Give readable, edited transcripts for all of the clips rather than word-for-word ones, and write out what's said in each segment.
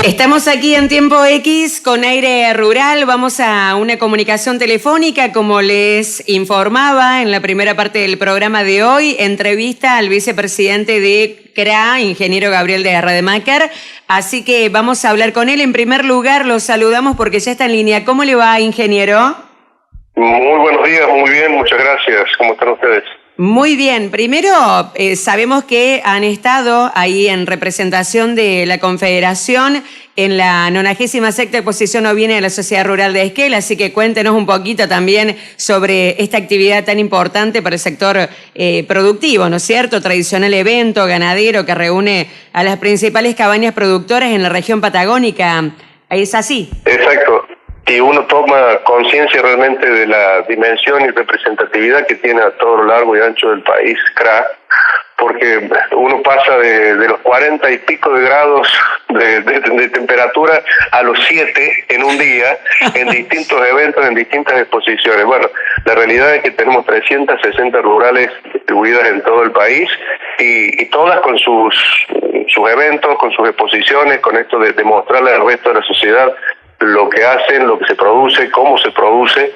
Estamos aquí en Tiempo X con Aire Rural. Vamos a una comunicación telefónica, como les informaba en la primera parte del programa de hoy, entrevista al vicepresidente de CRA, ingeniero Gabriel de Rademacher. Así que vamos a hablar con él. En primer lugar, los saludamos porque ya está en línea. ¿Cómo le va, ingeniero? Muy buenos días, muy bien, muchas gracias. ¿Cómo están ustedes? Muy bien. Primero, sabemos que han estado ahí en representación de la Confederación en la 96ª exposición ovina de la Sociedad Rural de Esquel, así que cuéntenos un poquito también sobre esta actividad tan importante para el sector productivo, ¿no es cierto? Tradicional evento ganadero que reúne a las principales cabañas productoras en la región patagónica. ¿Es así? Exacto. Y uno toma conciencia realmente de la dimensión y representatividad que tiene a todo lo largo y ancho del país CRA, porque uno pasa de los 40 y pico de grados de temperatura a los 7 en un día, en distintos eventos, en distintas exposiciones. Bueno, la realidad es que tenemos 360 rurales distribuidas en todo el país y todas con sus eventos, con sus exposiciones, con esto de demostrarle al resto de la sociedad lo que hacen, lo que se produce, cómo se produce,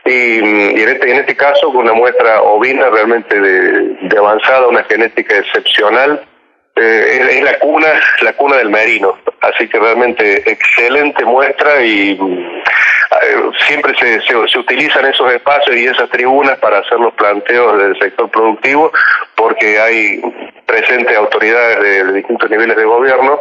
y en este caso con una muestra ovina realmente de avanzada, una genética excepcional. Es la cuna del merino, así que realmente excelente muestra y siempre se utilizan esos espacios y esas tribunas para hacer los planteos del sector productivo, porque hay presentes autoridades de distintos niveles de gobierno.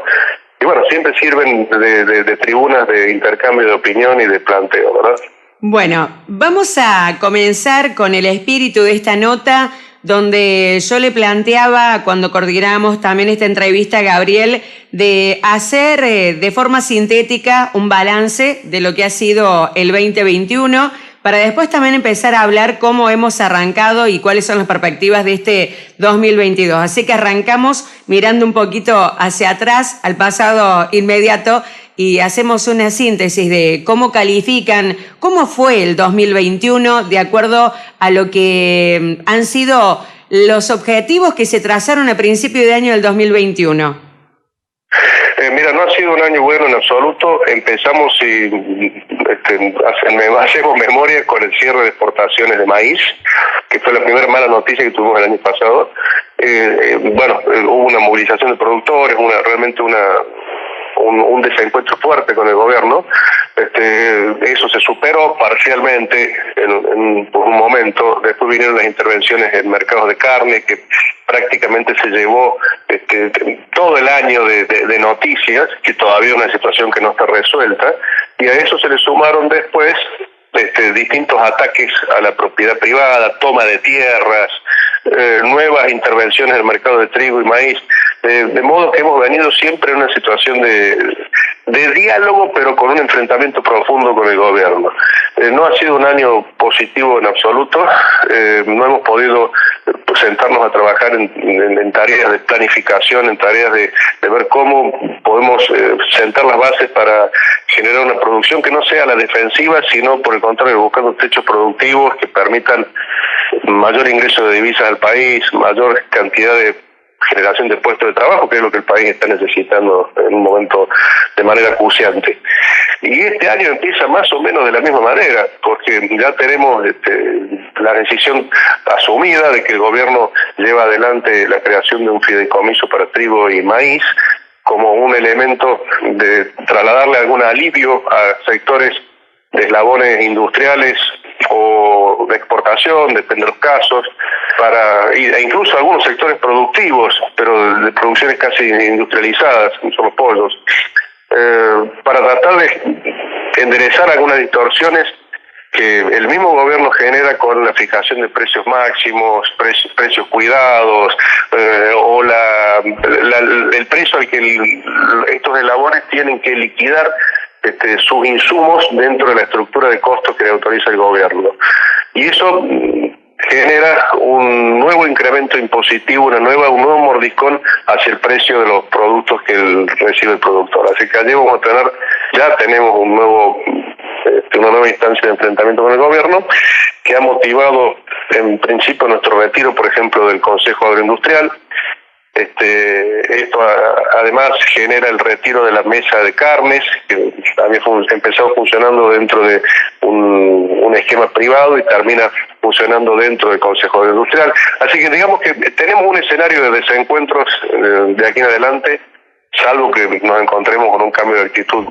Y bueno, siempre sirven de tribunas de intercambio de opinión y de planteo, ¿verdad? Bueno, vamos a comenzar con el espíritu de esta nota, donde yo le planteaba, cuando coordinamos también esta entrevista a Gabriel, de hacer de forma sintética un balance de lo que ha sido el 2021, para después también empezar a hablar cómo hemos arrancado y cuáles son las perspectivas de este 2022. Así que arrancamos mirando un poquito hacia atrás, al pasado inmediato, y hacemos una síntesis de cómo califican, cómo fue el 2021 de acuerdo a lo que han sido los objetivos que se trazaron a principio de año del 2021. Mira, no ha sido un año bueno en absoluto. Empezamos hacemos memoria con el cierre de exportaciones de maíz, que fue la primera mala noticia que tuvimos el año pasado. Hubo una movilización de productores, realmente un desencuentro fuerte con el gobierno. Eso se superó parcialmente por un momento. Después vinieron las intervenciones en mercados de carne, que prácticamente se llevó todo el año de noticias, que todavía es una situación que no está resuelta, y a eso se le sumaron después distintos ataques a la propiedad privada, toma de tierras, nuevas intervenciones en el mercado de trigo y maíz, de modo que hemos venido siempre en una situación de diálogo, pero con un enfrentamiento profundo con el gobierno. No ha sido un año positivo en absoluto. No hemos podido sentarnos a trabajar en tareas de planificación, en tareas de ver cómo podemos sentar las bases para generar una producción que no sea la defensiva, sino por el contrario, buscando techos productivos que permitan mayor ingreso de divisas al país, mayor cantidad de generación de puestos de trabajo, que es lo que el país está necesitando en un momento de manera acuciante. Y este año empieza más o menos de la misma manera, porque ya tenemos la decisión asumida de que el gobierno lleva adelante la creación de un fideicomiso para trigo y maíz, como un elemento de trasladarle algún alivio a sectores de eslabones industriales o de exportación, depende de los casos, e incluso algunos sectores productivos, pero de producciones casi industrializadas, como son los pollos, para tratar de enderezar algunas distorsiones que el mismo gobierno genera con la fijación de precios máximos, precios cuidados, o el precio al que estos eslabones tienen que liquidar sus insumos dentro de la estructura de costos que le autoriza el gobierno. Y eso genera un nuevo incremento impositivo, un nuevo mordiscón hacia el precio de los productos que recibe el productor. Así que allí ya tenemos una nueva instancia de enfrentamiento con el gobierno, que ha motivado en principio nuestro retiro, por ejemplo, del Consejo Agroindustrial, Esto además genera el retiro de la mesa de carnes, que había empezado funcionando dentro de un esquema privado y termina funcionando dentro del Consejo Industrial. Así que digamos que tenemos un escenario de desencuentros de aquí en adelante, salvo que nos encontremos con un cambio de actitud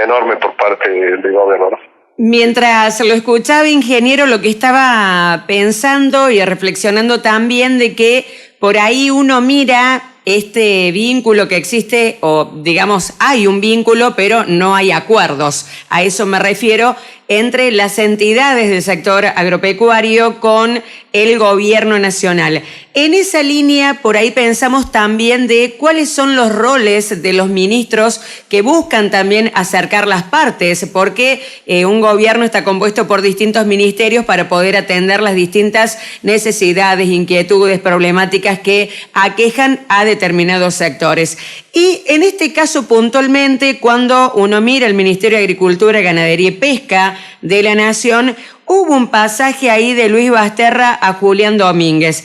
enorme por parte del gobierno, ¿no? Mientras lo escuchaba, ingeniero, lo que estaba pensando y reflexionando también de que por ahí uno mira este vínculo que existe, o digamos hay un vínculo, pero no hay acuerdos. A eso me refiero, entre las entidades del sector agropecuario con el gobierno nacional. En esa línea, por ahí pensamos también de cuáles son los roles de los ministros que buscan también acercar las partes, porque un gobierno está compuesto por distintos ministerios para poder atender las distintas necesidades, inquietudes, problemáticas que aquejan a determinados sectores. Y en este caso puntualmente, cuando uno mira el Ministerio de Agricultura, Ganadería y Pesca de la Nación, hubo un pasaje ahí de Luis Basterra a Julián Domínguez.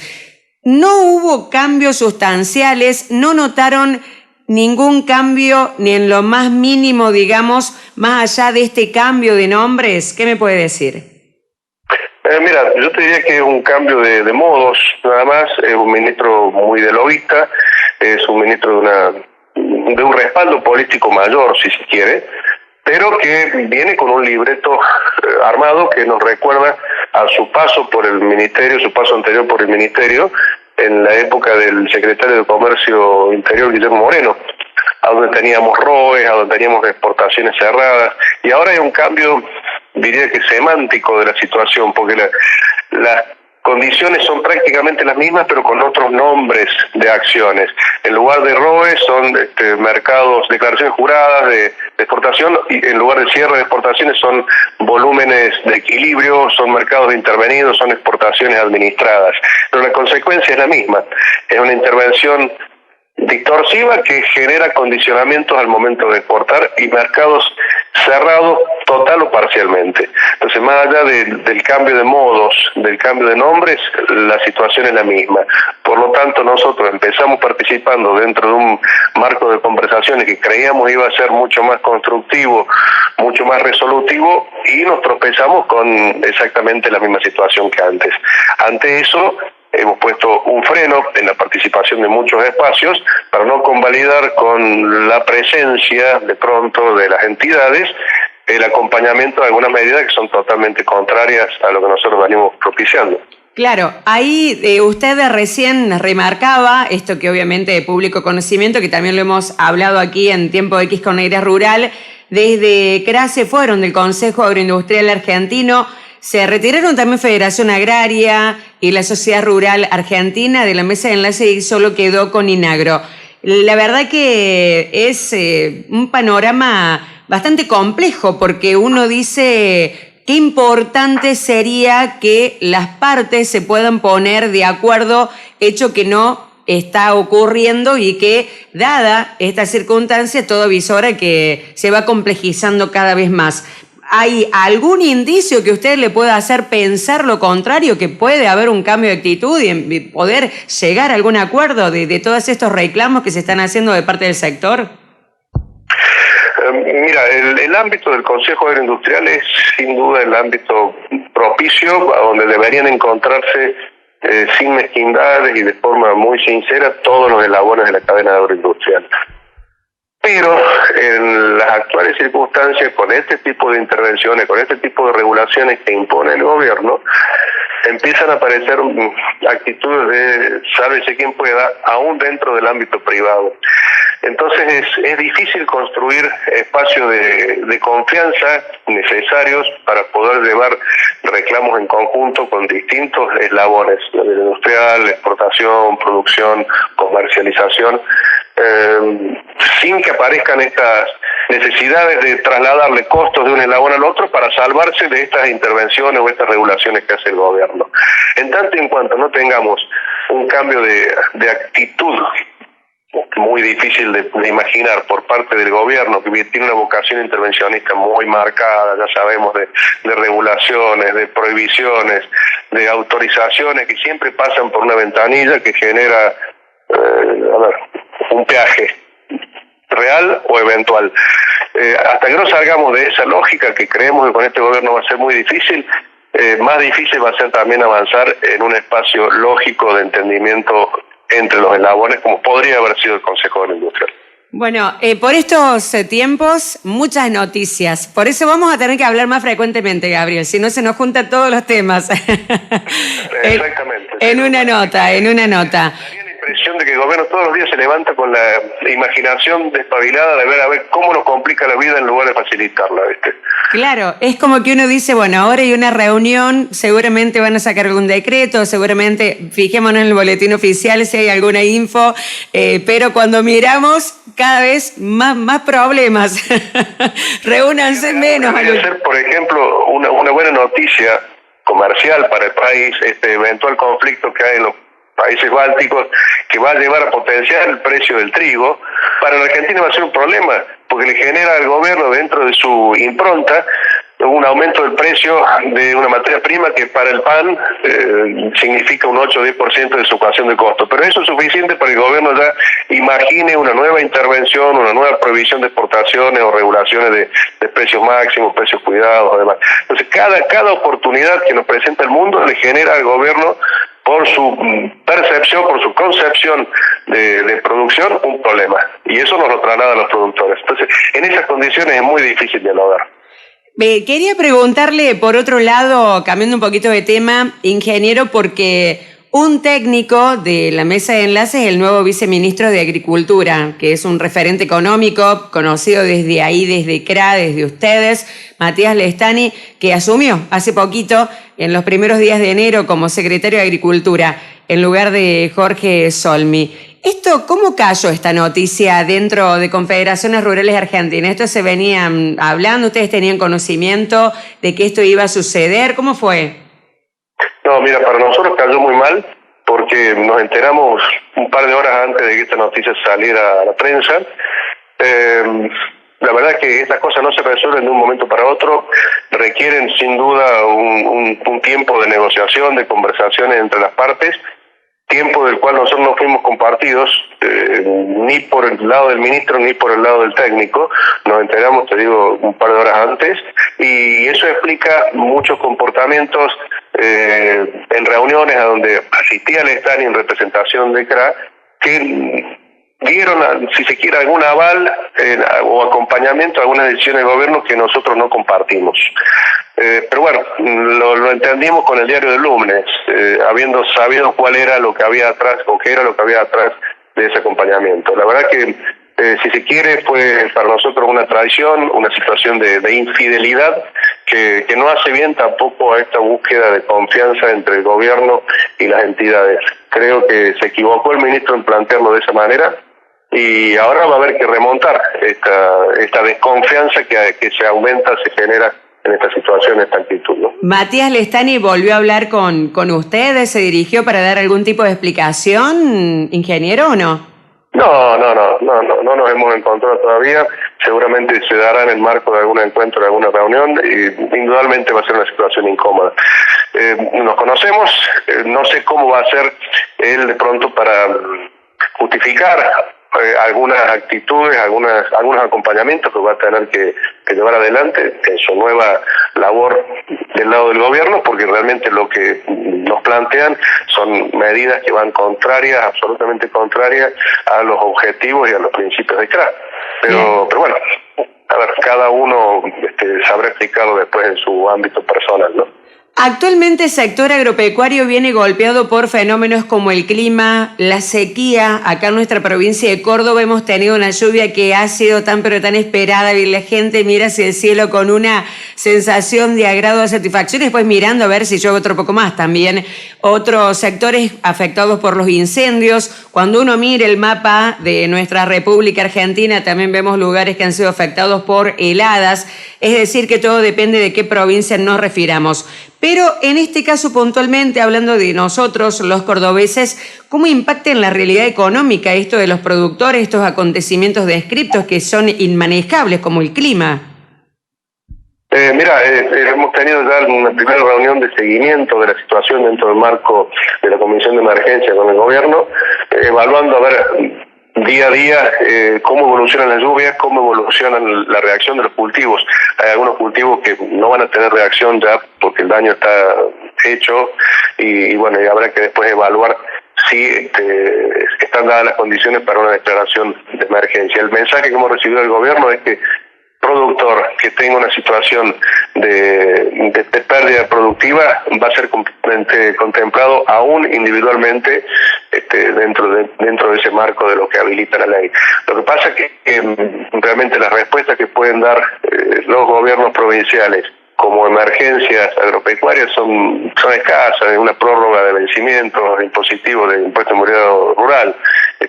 No hubo cambios sustanciales, no notaron ningún cambio ni en lo más mínimo, digamos, más allá de este cambio de nombres. ¿Qué me puede decir? Mira, yo te diría que es un cambio de modos, nada más. Es un ministro muy de lobista, es un ministro de un respaldo político mayor, si se quiere, pero que viene con un libreto armado que nos recuerda a su paso por el ministerio, su paso anterior por el ministerio, en la época del secretario de Comercio Interior, Guillermo Moreno, a donde teníamos ROEs, a donde teníamos exportaciones cerradas, y ahora hay un cambio, diría que semántico de la situación, porque las condiciones son prácticamente las mismas, pero con otros nombres de acciones. En lugar de ROE son mercados, declaraciones juradas de exportación, y en lugar de cierre de exportaciones son volúmenes de equilibrio, son mercados intervenidos, son exportaciones administradas. Pero la consecuencia es la misma. Es una intervención distorsiva que genera condicionamientos al momento de exportar y mercados cerrados total o parcialmente. Entonces, más allá del cambio de modos, del cambio de nombres, la situación es la misma. Por lo tanto, nosotros empezamos participando dentro de un marco de conversaciones que creíamos iba a ser mucho más constructivo, mucho más resolutivo, y nos tropezamos con exactamente la misma situación que antes. Ante eso, hemos puesto un freno en la participación de muchos espacios para no convalidar con la presencia de pronto de las entidades el acompañamiento de algunas medidas que son totalmente contrarias a lo que nosotros venimos propiciando. Claro, ahí usted recién remarcaba esto que obviamente de público conocimiento, que también lo hemos hablado aquí en Tiempo X con Aire Rural, desde CRASE fueron del Consejo Agroindustrial Argentino. Se retiraron también Federación Agraria y la Sociedad Rural Argentina de la mesa de enlace y solo quedó con INAGRO. La verdad que es un panorama bastante complejo, porque uno dice qué importante sería que las partes se puedan poner de acuerdo, hecho que no está ocurriendo y que, dada esta circunstancia, todo avisora que se va complejizando cada vez más. ¿Hay algún indicio que usted le pueda hacer pensar lo contrario, que puede haber un cambio de actitud y poder llegar a algún acuerdo de todos estos reclamos que se están haciendo de parte del sector? Mira, el ámbito del Consejo Agroindustrial es sin duda el ámbito propicio a donde deberían encontrarse sin mezquindades y de forma muy sincera todos los eslabones de la cadena agroindustrial. Pero en las actuales circunstancias, con este tipo de intervenciones, con este tipo de regulaciones que impone el gobierno, empiezan a aparecer actitudes de sálvese quien pueda, aún dentro del ámbito privado. Entonces es difícil construir espacios de confianza necesarios para poder llevar reclamos en conjunto con distintos eslabones, industrial, exportación, producción, comercialización, sin que aparezcan estas necesidades de trasladarle costos de un eslabón al otro para salvarse de estas intervenciones o estas regulaciones que hace el gobierno. En tanto y en cuanto no tengamos un cambio de actitud muy difícil de imaginar por parte del gobierno, que tiene una vocación intervencionista muy marcada, ya sabemos, de regulaciones, de prohibiciones, de autorizaciones que siempre pasan por una ventanilla que genera un peaje real o eventual. Hasta que no salgamos de esa lógica, que creemos que con este gobierno va a ser muy difícil, más difícil va a ser también avanzar en un espacio lógico de entendimiento entre los eslabones, como podría haber sido el Consejo de la Industria. Bueno, por estos tiempos, muchas noticias. Por eso vamos a tener que hablar más frecuentemente, Gabriel, si no se nos juntan todos los temas. Exactamente. En una nota. Tenía la impresión de que el gobierno todos los días se levanta con la imaginación despabilada de ver a ver cómo nos complica la vida en lugar de facilitarla, ¿viste? Claro, es como que uno dice, bueno, ahora hay una reunión, seguramente van a sacar algún decreto, seguramente fijémonos en el boletín oficial si hay alguna info, pero cuando miramos cada vez más problemas. Reúnanse menos. Podría ser, por ejemplo, una buena noticia comercial para el país, este eventual conflicto que hay en los países bálticos, que va a llevar a potenciar el precio del trigo. Para la Argentina va a ser un problema, porque le genera al gobierno, dentro de su impronta, un aumento del precio de una materia prima que para el pan significa un 8 o 10% de su ecuación de costo. Pero eso es suficiente para que el gobierno ya imagine una nueva intervención, una nueva prohibición de exportaciones o regulaciones de precios máximos, precios cuidados, además. Entonces, cada oportunidad que nos presenta el mundo le genera al gobierno, por su percepción, por su concepción de producción, un problema. Y eso nos lo traslada a los productores. Entonces, en esas condiciones es muy difícil dialogar. Quería preguntarle, por otro lado, cambiando un poquito de tema, ingeniero, porque un técnico de la mesa de enlaces es el nuevo viceministro de Agricultura, que es un referente económico conocido desde ahí, desde CRA, desde ustedes, Matías Lestani, que asumió hace poquito, en los primeros días de enero, como secretario de Agricultura, en lugar de Jorge Solmi. ¿Cómo cayó esta noticia dentro de Confederaciones Rurales Argentinas? ¿Esto se venía hablando? ¿Ustedes tenían conocimiento de que esto iba a suceder? ¿Cómo fue? No, mira, para nosotros cayó muy mal, porque nos enteramos un par de horas antes de que esta noticia saliera a la prensa. La verdad es que estas cosas no se resuelven de un momento para otro, requieren sin duda un tiempo de negociación, de conversaciones entre las partes, tiempo del cual nosotros no fuimos compartidos, ni por el lado del ministro ni por el lado del técnico. Nos enteramos, te digo, un par de horas antes, y eso explica muchos comportamientos en reuniones a donde asistía Lestani en representación de CRA, que dieron, si se quiere, algún aval o acompañamiento a algunas decisiones del gobierno que nosotros no compartimos. Pero bueno, lo entendimos con el diario del lunes, habiendo sabido cuál era lo que había atrás, o qué era lo que había atrás de ese acompañamiento. La verdad que, si se quiere, fue para nosotros una traición, una situación de infidelidad que no hace bien tampoco a esta búsqueda de confianza entre el gobierno y las entidades. Creo que se equivocó el ministro en plantearlo de esa manera, y ahora va a haber que remontar esta desconfianza que se aumenta, se genera en esta situación, esta actitud, ¿no? ¿Matías Lestani volvió a hablar con ustedes? ¿Se dirigió para dar algún tipo de explicación, ingeniero, o no? No nos hemos encontrado todavía. Seguramente se dará en el marco de algún encuentro, de alguna reunión, y indudablemente va a ser una situación incómoda. Nos conocemos, no sé cómo va a ser él de pronto para justificar algunas actitudes, algunos acompañamientos que va a tener que llevar adelante en su nueva labor del lado del gobierno, porque realmente lo que nos plantean son medidas que van contrarias, absolutamente contrarias a los objetivos y a los principios de CRA. Pero bueno, a ver, cada uno sabrá explicarlo después en su ámbito personal, ¿no? Actualmente el sector agropecuario viene golpeado por fenómenos como el clima, la sequía. Acá en nuestra provincia de Córdoba hemos tenido una lluvia que ha sido tan pero tan esperada. Y la gente mira hacia el cielo con una sensación de agrado, de satisfacción, y después mirando a ver si llueve otro poco más también. Otros sectores afectados por los incendios. Cuando uno mira el mapa de nuestra República Argentina, también vemos lugares que han sido afectados por heladas. Es decir, que todo depende de qué provincia nos refiramos. Pero en este caso puntualmente, hablando de nosotros, los cordobeses, ¿cómo impacta en la realidad económica esto de los productores, estos acontecimientos descriptos que son inmanejables, como el clima? Hemos tenido ya una primera reunión de seguimiento de la situación dentro del marco de la Comisión de Emergencia con el gobierno. evaluando a ver día a día cómo evolucionan las lluvias, cómo evoluciona la reacción de los cultivos. Hay algunos cultivos que no van a tener reacción ya porque el daño está hecho y bueno, y habrá que después evaluar si están dadas las condiciones para una declaración de emergencia. El mensaje que hemos recibido del gobierno es que productor que tenga una situación de pérdida productiva va a ser completamente contemplado aún individualmente dentro de ese marco de lo que habilita la ley. Lo que pasa es que realmente las respuestas que pueden dar los gobiernos provinciales como emergencias agropecuarias son escasas, una prórroga de vencimientos impositivos de impuesto inmobiliario rural.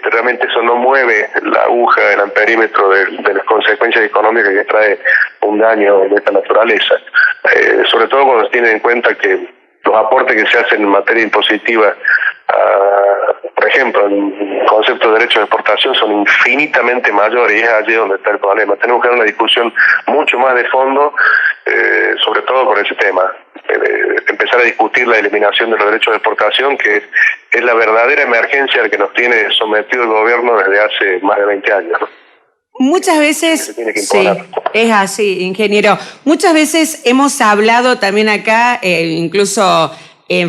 Realmente eso no mueve la aguja, el amperímetro de las consecuencias económicas que trae un daño de esta naturaleza. Sobre todo cuando se tiene en cuenta que los aportes que se hacen en materia impositiva, por ejemplo, en concepto de derechos de exportación, son infinitamente mayores y es allí donde está el problema. Tenemos que dar una discusión mucho más de fondo, sobre todo con ese tema. Empezar a discutir la eliminación de los derechos de exportación, que es la verdadera emergencia al que nos tiene sometido el gobierno desde hace más de 20 años, ¿no? Muchas veces, sí, es así, ingeniero. Muchas veces hemos hablado también acá, incluso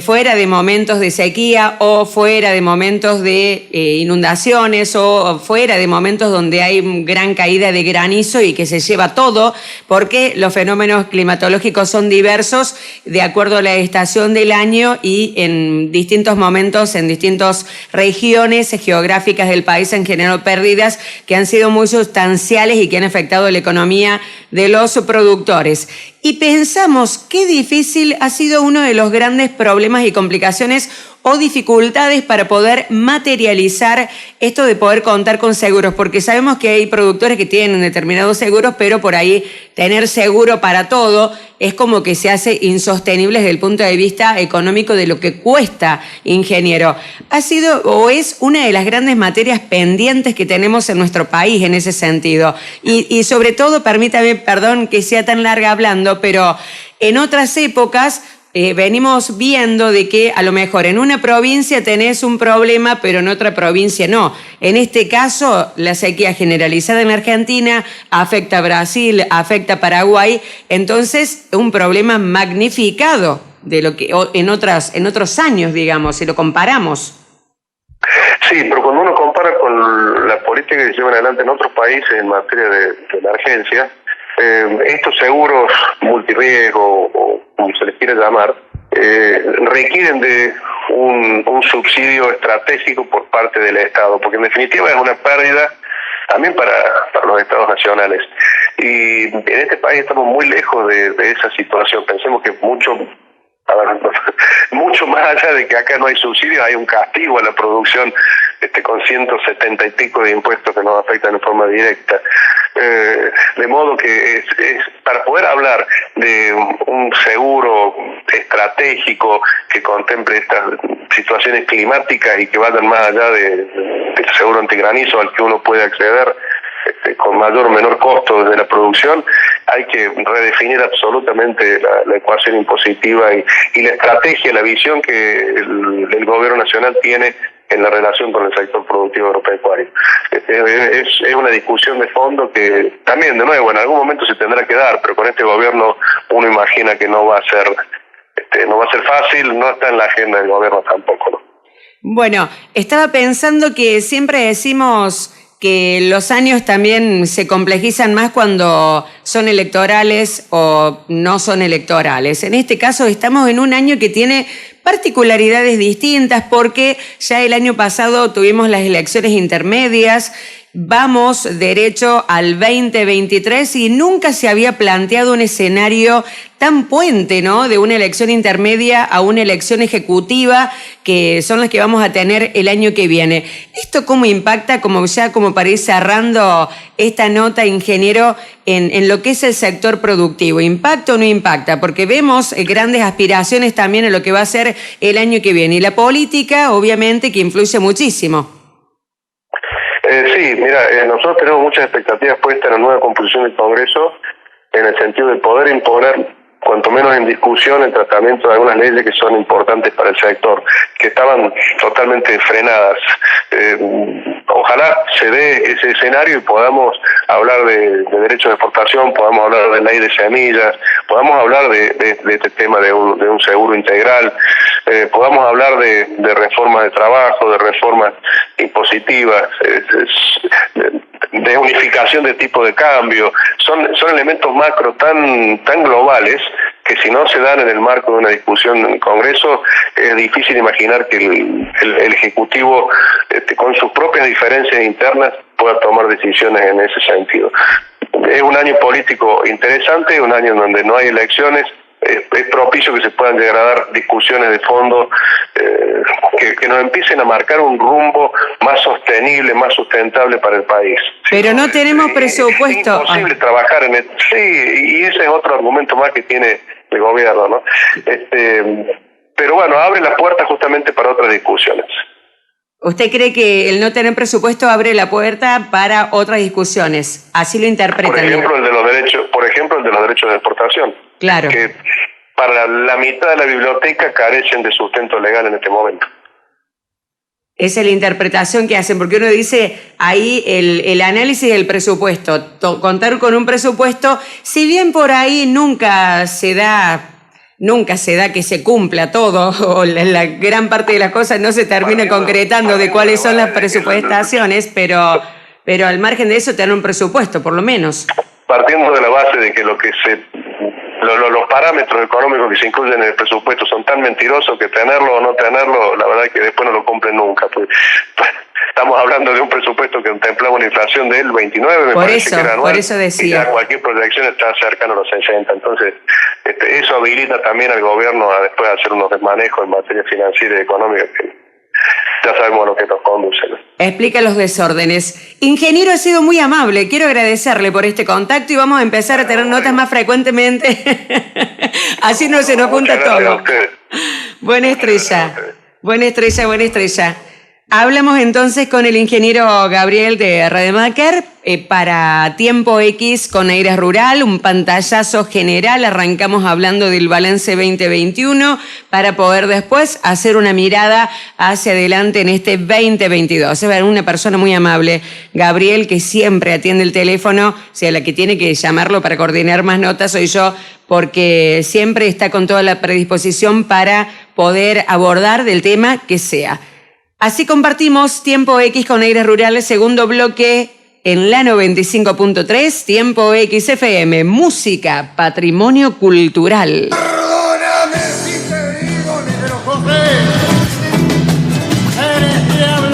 fuera de momentos de sequía o fuera de momentos de inundaciones o fuera de momentos donde hay gran caída de granizo y que se lleva todo, porque los fenómenos climatológicos son diversos de acuerdo a la estación del año y en distintos momentos, en distintas regiones geográficas del país han generado pérdidas que han sido muy sustanciales y que han afectado la economía de los productores. Y pensamos qué difícil ha sido uno de los grandes problemas y complicaciones o dificultades para poder materializar esto de poder contar con seguros, porque sabemos que hay productores que tienen determinados seguros, pero por ahí tener seguro para todo es como que se hace insostenible desde el punto de vista económico de lo que cuesta, ingeniero. Ha sido o es una de las grandes materias pendientes que tenemos en nuestro país en ese sentido. Y sobre todo, permítame, perdón que sea tan larga hablando, pero en otras épocas venimos viendo de que a lo mejor en una provincia tenés un problema, pero en otra provincia no. En este caso, la sequía generalizada en Argentina afecta a Brasil, afecta a Paraguay, entonces un problema magnificado de lo que en otros años, digamos, si lo comparamos. Sí, pero cuando uno compara con la política que se llevan adelante en otros países en materia de emergencia, estos seguros multirriesgo o como se les quiere llamar, requieren de un subsidio estratégico por parte del Estado, porque en definitiva es una pérdida también para los estados nacionales. Y en este país estamos muy lejos de esa situación. Pensemos que mucho más allá de que acá no hay subsidios, hay un castigo a la producción con 170 y pico de impuestos que nos afectan en forma directa. De modo que para poder hablar de un seguro estratégico que contemple estas situaciones climáticas y que vayan más allá del seguro antigranizo al que uno puede acceder con mayor o menor costo desde la producción, hay que redefinir absolutamente la ecuación impositiva y la estrategia, la visión que el gobierno nacional tiene en la relación con el sector productivo agropecuario. Es una discusión de fondo que también, de nuevo, en algún momento se tendrá que dar, pero con este gobierno uno imagina que no va a ser fácil, no está en la agenda del gobierno tampoco, ¿no? Bueno, estaba pensando que siempre decimos que los años también se complejizan más cuando son electorales o no son electorales. En este caso estamos en un año que tiene particularidades distintas porque ya el año pasado tuvimos las elecciones intermedias, vamos derecho al 2023 y nunca se había planteado un escenario tan puente, ¿no? De una elección intermedia a una elección ejecutiva, que son las que vamos a tener el año que viene. ¿Esto cómo impacta, como para ir cerrando esta nota, ingeniero, en lo que es el sector productivo? ¿Impacta o no impacta? Porque vemos grandes aspiraciones también en lo que va a ser el año que viene. Y la política, obviamente, que influye muchísimo. Sí, mira, nosotros tenemos muchas expectativas puestas en la nueva composición del Congreso en el sentido de poder imponer cuanto menos en discusión el tratamiento de algunas leyes que son importantes para el sector, que estaban totalmente frenadas. Ojalá se dé ese escenario y podamos hablar de derechos de exportación, podamos hablar de ley de semillas, podamos hablar de este tema de un seguro integral, podamos hablar de reformas de trabajo, de reformas impositivas, de unificación de tipo de cambio. Son elementos macro tan globales que si no se dan en el marco de una discusión en el Congreso, es difícil imaginar que el Ejecutivo, con sus propias diferencias internas, pueda tomar decisiones en ese sentido. Es un año político interesante, un año en donde no hay elecciones. Es propicio que se puedan llegar a dar discusiones de fondo que nos empiecen a marcar un rumbo más sostenible, más sustentable para el país. Pero no tenemos presupuesto. Es imposible trabajar en esto. Sí, y ese es otro argumento más que tiene el gobierno, ¿no? Pero bueno, abre la puerta justamente para otras discusiones. ¿Usted cree que el no tener presupuesto abre la puerta para otras discusiones? Así lo interpretan. Por ejemplo, el de los derechos de exportación. Claro. Que para la mitad de la biblioteca carecen de sustento legal en este momento. Esa es la interpretación que hacen, porque uno dice ahí el análisis del presupuesto, contar con un presupuesto, si bien por ahí nunca se da que se cumpla todo, o la gran parte de las cosas no se termina concretando de cuáles son las presupuestaciones, pero al margen de eso tener un presupuesto, por lo menos. Partiendo de la base de que los parámetros económicos que se incluyen en el presupuesto son tan mentirosos que tenerlo o no tenerlo, la verdad es que después no lo cumplen nunca. Pues, estamos hablando de un presupuesto que contemplaba una inflación del 29, por eso decía. Y ya cualquier proyección está cercano a los 60. Entonces, eso habilita también al gobierno a después hacer unos desmanejos en materia financiera y económica que ya sabemos a lo que nos conduce, ¿no? Explica los desórdenes. Ingeniero, ha sido muy amable. Quiero agradecerle por este contacto y vamos a empezar a tener notas más frecuentemente. Así no se nos junta todo. Buena estrella. Buena estrella. Hablamos entonces con el ingeniero Gabriel de Rademacher para Tiempo X con Aires Rural, un pantallazo general. Arrancamos hablando del balance 2021 para poder después hacer una mirada hacia adelante en este 2022. Es una persona muy amable, Gabriel, que siempre atiende el teléfono. O sea, la que tiene que llamarlo para coordinar más notas soy yo, porque siempre está con toda la predisposición para poder abordar del tema que sea. Así compartimos Tiempo X con Aires Rurales, segundo bloque en la 95.3, Tiempo X FM, música, patrimonio cultural.